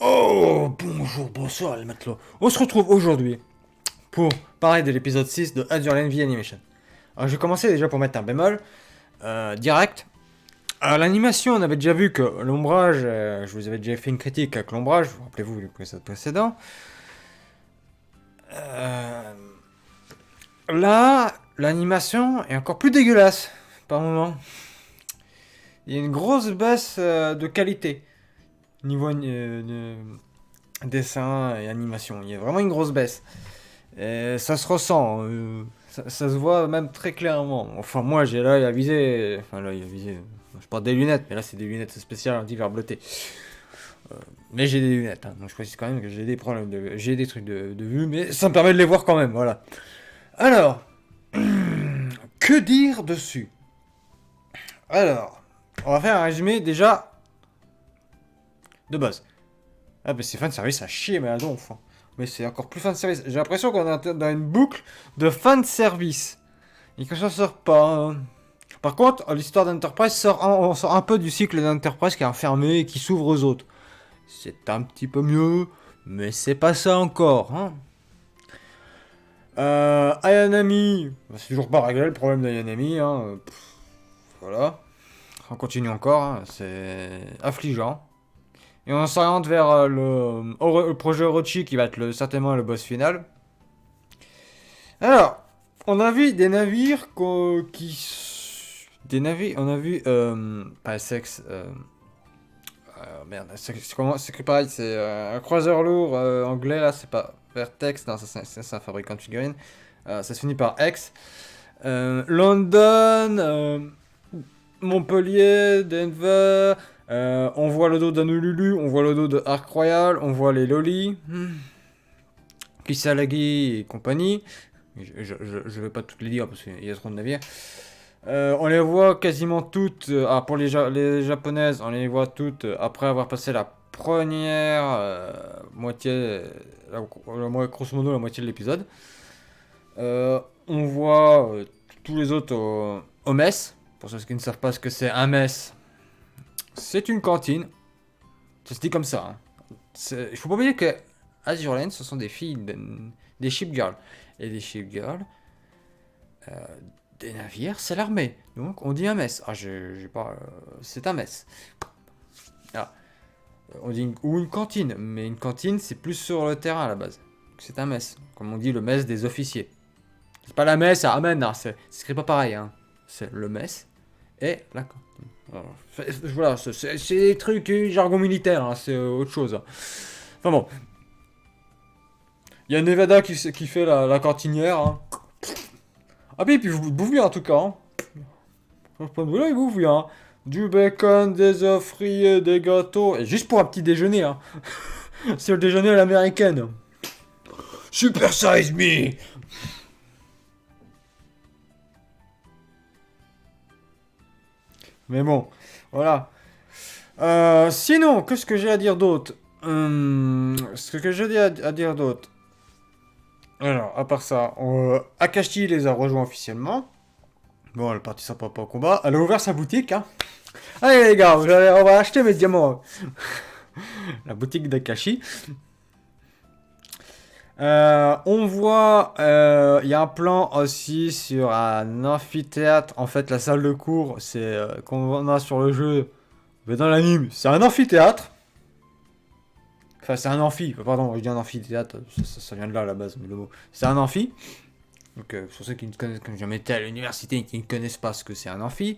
Oh, bonjour, bonsoir les matelots. On se retrouve aujourd'hui pour parler de l'épisode 6 de Azure Lane V Animation. Alors je vais commencer déjà pour mettre un bémol direct. Alors l'animation, on avait déjà vu que l'ombrage, je vous avais déjà fait une critique avec l'ombrage, rappelez-vous l'épisode précédent. Euh, Là, l'animation est encore plus dégueulasse par moment. Il y a une grosse baisse de qualité niveau dessin et animation. Il y a vraiment une grosse baisse. Et ça se ressent, ça se voit même très clairement. Enfin, moi j'ai l'œil avisé. Enfin, l'œil avisé. Je porte des lunettes, mais là c'est des lunettes spéciales anti-verre bleuté. Mais j'ai des lunettes, hein, donc je précise quand même que j'ai des problèmes de. J'ai des trucs de vue, mais ça me permet de les voir quand même, voilà. Alors, que dire dessus? Alors, on va faire un résumé déjà de base. Ah, bah c'est fan service à chier, mais à donf. Hein. Mais c'est encore plus fan service. J'ai l'impression qu'on est dans une boucle de fan service. Et que ça sort pas. Hein. Par contre, l'histoire d'Enterprise on sort un peu du cycle d'Enterprise qui est enfermé et qui s'ouvre aux autres. C'est un petit peu mieux, mais c'est pas ça encore. Hein. Ayanami, bah, c'est toujours pas réglé le problème d'Ayanami. Hein. Voilà. On continue encore, hein. C'est affligeant. Et on s'oriente vers le projet Orochi qui va être certainement le boss final. Alors, on a vu des navires des navires, on a vu... pas sexe... merde, c'est pareil, c'est un croiseur lourd anglais, là, c'est pas Vertex, non, c'est un fabricant de figurines. Ça se finit par X. London, Montpellier, Denver... on voit le dos d'Anululu, on voit le dos de Arc Royal, on voit les Loli, Kisaragi et compagnie. Je vais pas toutes les dire parce qu'il y a trop de navires. On les voit quasiment toutes. Pour les japonaises, on les voit toutes après avoir passé la première moitié, grosso modo la moitié de l'épisode. On voit tous les autres au mess. Pour ceux qui ne savent pas ce que c'est un mess, c'est une cantine. Ça se dit comme ça. Hein. Il faut pas oublier que Azure Lane, ce sont des filles, des shipgirls. Et des shipgirls, euh, des navires, c'est l'armée. Donc on dit un mess. Ah, j'ai pas. C'est un mess. Ah, on dit ou une cantine. Mais une cantine, c'est plus sur le terrain à la base. C'est un mess. Comme on dit le mess des officiers. C'est pas la messe à Amen, hein, c'est pas pareil. Hein. C'est le mess et la cantine. Alors, voilà, c'est des trucs jargon militaire, hein, c'est autre chose. Hein. Enfin bon. Il y a Nevada qui fait la cantinière. Hein. Ah puis vous bouffe bien en tout cas. Hein. Là, il bouffe bien. Hein. Du bacon, des œufs frits, des gâteaux. Et juste pour un petit déjeuner. Hein. C'est le déjeuner à l'américaine. Super size me. Mais bon, voilà. Sinon, qu'est-ce que j'ai à dire d'autre Ce que j'ai à dire d'autre. Alors, à part ça, Akashi les a rejoints officiellement. Bon, elle participera pas au combat. Elle a ouvert sa boutique. Hein. Allez les gars, on va acheter mes diamants. La boutique d'Akashi. On voit, il y a un plan aussi sur un amphithéâtre. En fait, la salle de cours, c'est qu'on a sur le jeu, mais dans l'anime, c'est un amphithéâtre. Enfin, c'est un amphi. Pardon, je dis un amphithéâtre, ça vient de là à la base, mais le mot. C'est un amphi. Donc, pour ceux qui ne connaissent, comme jamais été à l'université et qui ne connaissent pas ce que c'est un amphi,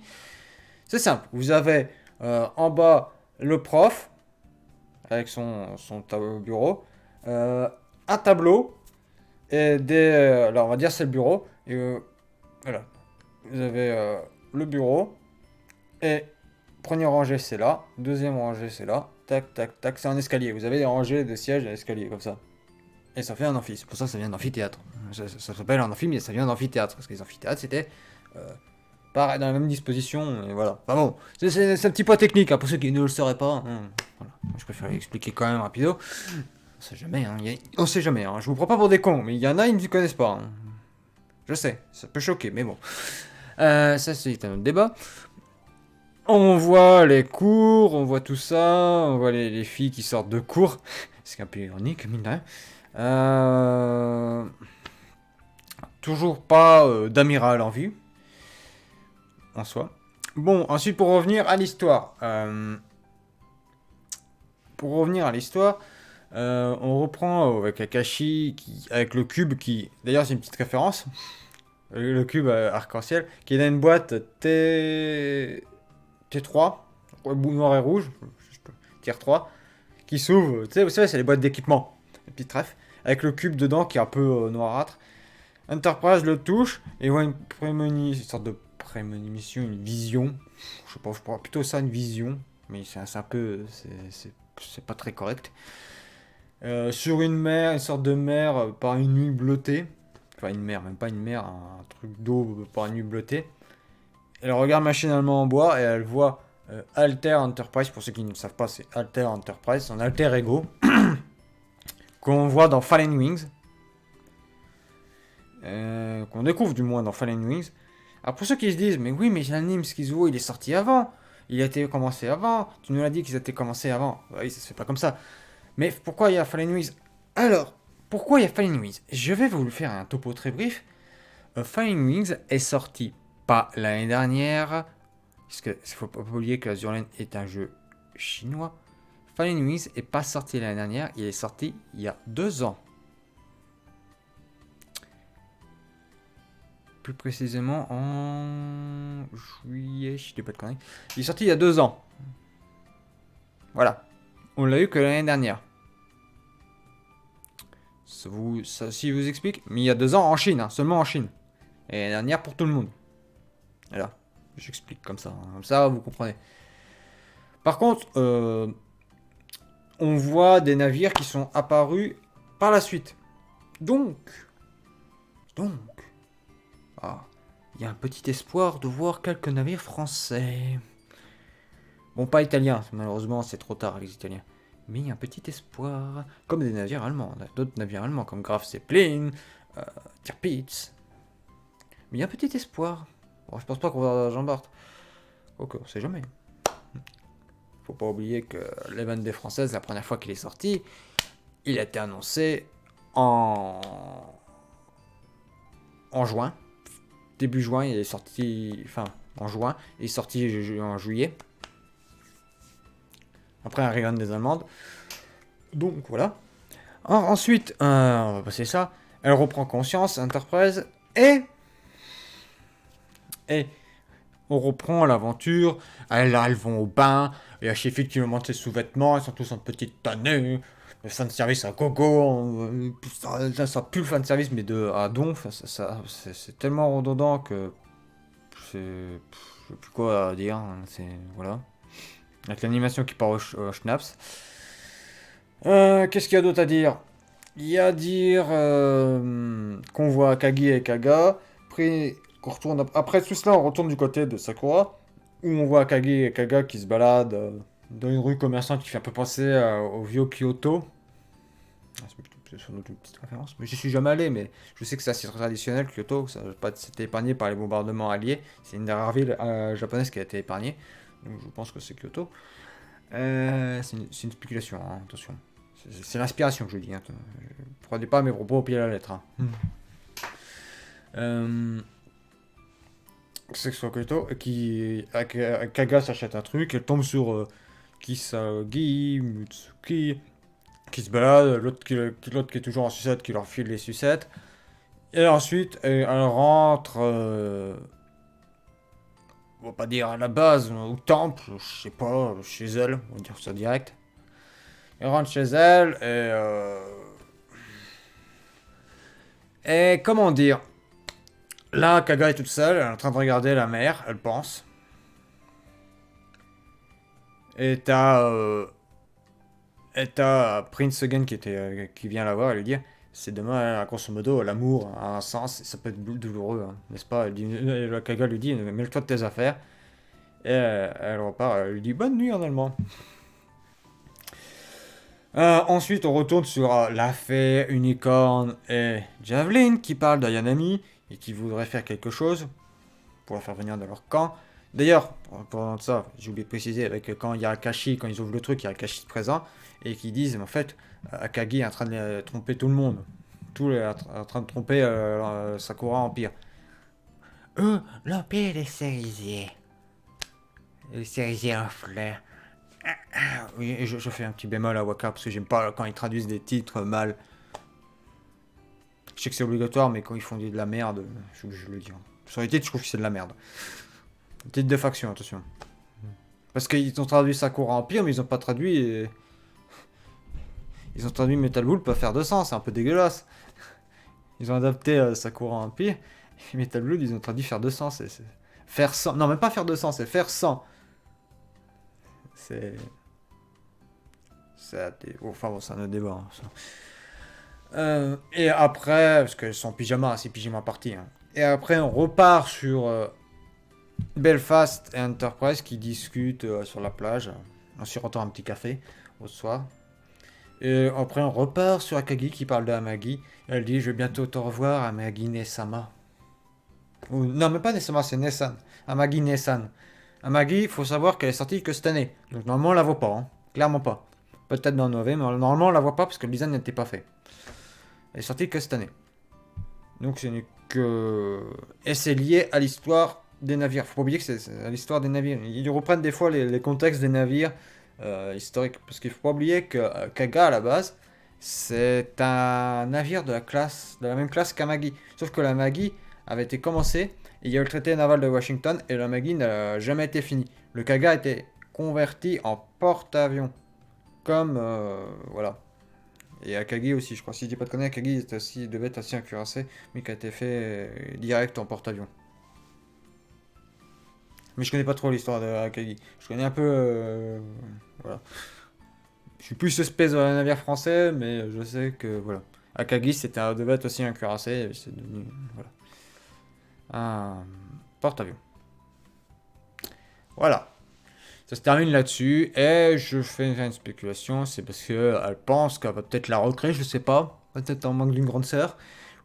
c'est simple. Vous avez en bas le prof avec son bureau. Un tableau et alors on va dire c'est le bureau et voilà, vous avez le bureau et première rangée c'est là, deuxième rangée c'est là, tac tac tac, c'est un escalier, vous avez des rangées de sièges à l'escalier comme ça et ça fait un amphi, c'est pour ça que ça vient d'amphithéâtre, ça s'appelle un amphi mais ça vient d'amphithéâtre parce que les amphithéâtres c'était pareil dans la même disposition et voilà, enfin bon, c'est un petit point technique hein, pour ceux qui ne le sauraient pas, hein. Voilà. Je préfère l'expliquer quand même rapido. On sait jamais, hein. On sait jamais, hein. Je vous prends pas pour des cons, mais il y en a, ils ne connaissent pas. Hein. Je sais, ça peut choquer, mais bon. Ça, c'est un autre débat. On voit les cours, on voit tout ça, on voit les filles qui sortent de cours. C'est un peu ironique, mine de rien. Euh, Toujours pas d'amiral en vue, en soi. Bon, ensuite pour revenir à l'histoire. On reprend avec Akashi, avec le cube qui... D'ailleurs c'est une petite référence. Le cube arc-en-ciel, qui est dans une boîte T3, noir et rouge, tier 3, qui s'ouvre. Tu sais, vous savez, c'est les boîtes d'équipement. Une petite ref. Avec le cube dedans qui est un peu noirâtre. Enterprise le touche et voit une sorte de prémonition, une vision. Je sais pas, je pourrais plutôt ça une vision, mais c'est un peu, c'est pas très correct. Sur une mer, une sorte de mer par une nuit bleutée. Enfin une mer, même pas une mer, un truc d'eau par une nuit bleutée. Elle regarde machinalement en bois et elle voit Alter Enterprise. Pour ceux qui ne savent pas, c'est Alter Enterprise, son alter ego qu'on voit dans Fallen Wings. Qu'on découvre du moins dans Fallen Wings. Alors pour ceux qui se disent, mais oui, mais l'anime Schizo, il est sorti avant. Il a été commencé avant. Tu nous l'as dit qu'ils étaient commencés avant. Oui, ça se fait pas comme ça. Mais pourquoi il y a Fallen Wings? Alors, pourquoi il y a Fallen Wings? Je vais vous le faire un topo très brief. Fallen Wings est sorti pas l'année dernière. Parce qu'il ne faut pas oublier que Azur Lane est un jeu chinois. Fallen Wings est pas sorti l'année dernière. Il est sorti il y a 2 ans. Plus précisément en juillet, je dis pas de conneries. Il est sorti il y a 2 ans. Voilà. On l'a eu que l'année dernière. Ça si vous explique. Mais il y a 2 ans en Chine, hein, seulement en Chine. Et l'année dernière pour tout le monde. Voilà. J'explique comme ça. Hein. Comme ça, vous comprenez. Par contre, on voit des navires qui sont apparus par la suite. Donc, il y a un petit espoir de voir quelques navires français. Bon, pas italiens, malheureusement c'est trop tard les Italiens. Mais il y a un petit espoir, comme des navires allemands, d'autres navires allemands comme Graf Zeppelin, Tirpitz. Mais il y a un petit espoir. Bon, je pense pas qu'on va Jean Bart. Ok, on sait jamais. Faut pas oublier que l'Event des Françaises, la première fois qu'il est sorti, il a été annoncé en juin. Début juin, il est sorti. Enfin, en juin, il est sorti en juillet. Après un Reagan des Allemandes. Donc voilà. Ensuite, on va passer ça. Elle reprend conscience, Enterprise, et on reprend l'aventure. Elles vont au bain. Il y a Sheffield qui lui montre ses sous-vêtements. Ils sont tous en petite tenue. Le fan service à gogo. Ça pue le fan service, mais à donf. C'est tellement redondant que. Je sais plus quoi dire. Voilà. Avec l'animation qui part au schnaps. Qu'est-ce qu'il y a d'autre à dire? Il y a à dire qu'on voit Kagi et Kaga. Après tout cela, on retourne du côté de Sakura, où on voit Kagi et Kaga qui se baladent dans une rue commerçante qui fait un peu penser au vieux Kyoto. C'est sans doute une petite référence. Mais j'y suis jamais allé, mais je sais que c'est assez traditionnel, Kyoto. Ça n'a pas été épargné par les bombardements alliés. C'est une des rares villes japonaises qui a été épargnée. Donc je pense que c'est Kyoto. C'est une spéculation, hein, attention. C'est l'inspiration que je dis. Hein. Ne prenez pas mes propos au pied de la lettre. Hein. C'est que soit Kyoto, Kaga s'achète un truc, elle tombe sur Kisagi, Mutsuki, qui se balade, l'autre qui est toujours en sucette, qui leur file les sucettes. Et ensuite, elle rentre, on va pas dire à la base, au temple, je sais pas, chez elle, on va dire ça direct. Elle rentre chez elle, et comment dire, là, Kaga est toute seule, elle est en train de regarder la mer, elle pense. Et t'as Prince again qui vient la voir et lui dire c'est demain, grosso modo, l'amour a un sens, et ça peut être douloureux, hein, n'est-ce pas? Kaga lui dit mêle-toi de tes affaires. Et elle repart, elle lui dit bonne nuit en allemand. Ensuite, on retourne sur la fée, Unicorn et Javelin qui parlent d'Ayanami et qui voudraient faire quelque chose pour la faire venir dans leur camp. D'ailleurs, en parlant de ça, j'ai oublié de préciser, avec quand il y a Akashi, quand ils ouvrent le truc, il y a Akashi présent, et qui disent, en fait, Akagi est en train de tromper tout le monde. Tout est en train de tromper Sakura Empire. L'Empire des cerisiers. Les cerisiers en fleurs. Oui, et je fais un petit bémol à Waka, parce que j'aime pas quand ils traduisent des titres mal. Je sais que c'est obligatoire, mais quand ils font de la merde, je le dis. Sur les titres, je trouve que c'est de la merde. Titre de faction, attention. Parce qu'ils ont traduit Sakura Empire, mais ils ont pas traduit. Ils ont traduit Metal Bull pas faire de sang, c'est un peu dégueulasse. Ils ont adapté Sakura Empire, et Metal Blood, ils ont traduit faire de sang, faire sang. Non, même pas faire de sang, c'est faire sang. C'est. Enfin bon, c'est un autre débat. Hein, ça. Et après, parce que son pyjama, c'est pyjama party. Hein. Et après, on repart sur Belfast et Enterprise qui discutent sur la plage, en sirotant un petit café au soir. Et après, on repart sur Akagi qui parle de Amagi. Elle dit: je vais bientôt te revoir, Amagi Nesama. Non, mais pas Nesama, c'est Nessan. Amagi Nessan. Amagi, il faut savoir qu'elle est sortie que cette année. Donc normalement, on la voit pas. Hein. Clairement pas. Peut-être dans Nové, mais normalement, on la voit pas parce que le design n'était pas fait. Elle est sortie que cette année. Donc ce n'est que. Et c'est lié à l'histoire des navires. Faut pas oublier que c'est à l'histoire des navires. Ils reprennent des fois les contextes des navires historiques. Parce qu'il faut pas oublier que Kaga, à la base, c'est un navire de la même classe qu'Amagi. Sauf que l'Amagi avait été commencé, et il y a eu le traité naval de Washington, et l'Amagi n'a jamais été fini. Le Kaga a été converti en porte-avions. Comme. Voilà. Et Akagi aussi, je crois. Si je dis pas de conneries, Akagi devait être aussi un cuirassé, mais qui a été fait direct en porte-avions. Mais je connais pas trop l'histoire de Akagi. Je connais un peu. Voilà. Je suis plus espèce de navire français, mais je sais que. Voilà. Akagi devait être aussi un cuirassé, et c'est devenu. Voilà. Un porte-avions. Voilà. Ça se termine là-dessus, et je fais une spéculation, c'est parce qu'elle pense qu'elle va peut-être la recréer, je sais pas, peut-être en manque d'une grande sœur,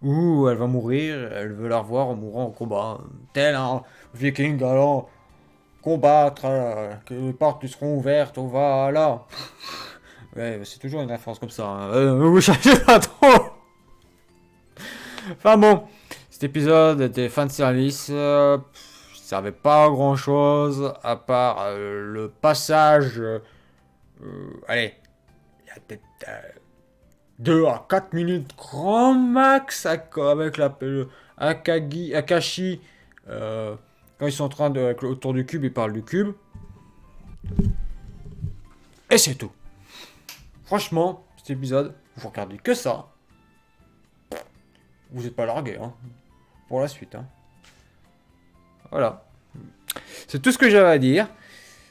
ou elle va mourir, elle veut la revoir en mourant en combat, tel un viking allant combattre, que les portes lui seront ouvertes, voilà. Ouais, c'est toujours une référence comme ça, hein. Vous cherchez pas trop. Enfin bon, cet épisode était fan service. Servait pas à grand chose à part le passage. Allez, il y a peut-être 2 à 4 minutes grand max avec Akashi. Quand ils sont en train de. Autour du cube, ils parlent du cube. Et c'est tout. Franchement, cet épisode, vous regardez que ça. Vous n'êtes pas largué, hein. Pour la suite, hein. Voilà. C'est tout ce que j'avais à dire.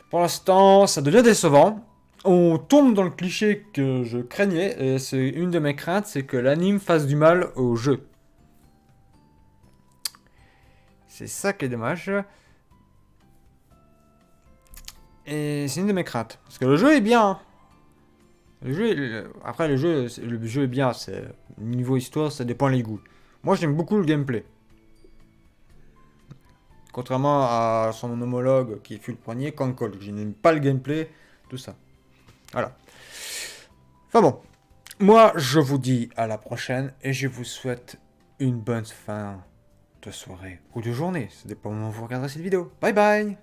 Pour l'instant, ça devient décevant. On tombe dans le cliché que je craignais, et c'est une de mes craintes, c'est que l'anime fasse du mal au jeu. C'est ça qui est dommage. Et c'est une de mes craintes. Parce que le jeu est bien. Après, le jeu est bien. Niveau histoire, ça dépend les goûts. Moi, j'aime beaucoup le gameplay. Contrairement à son homologue qui fut le premier, Kankol. Je n'aime pas le gameplay, tout ça. Voilà. Enfin bon. Moi, je vous dis à la prochaine et je vous souhaite une bonne fin de soirée ou de journée. Ça dépend du moment où vous regarderez cette vidéo. Bye bye!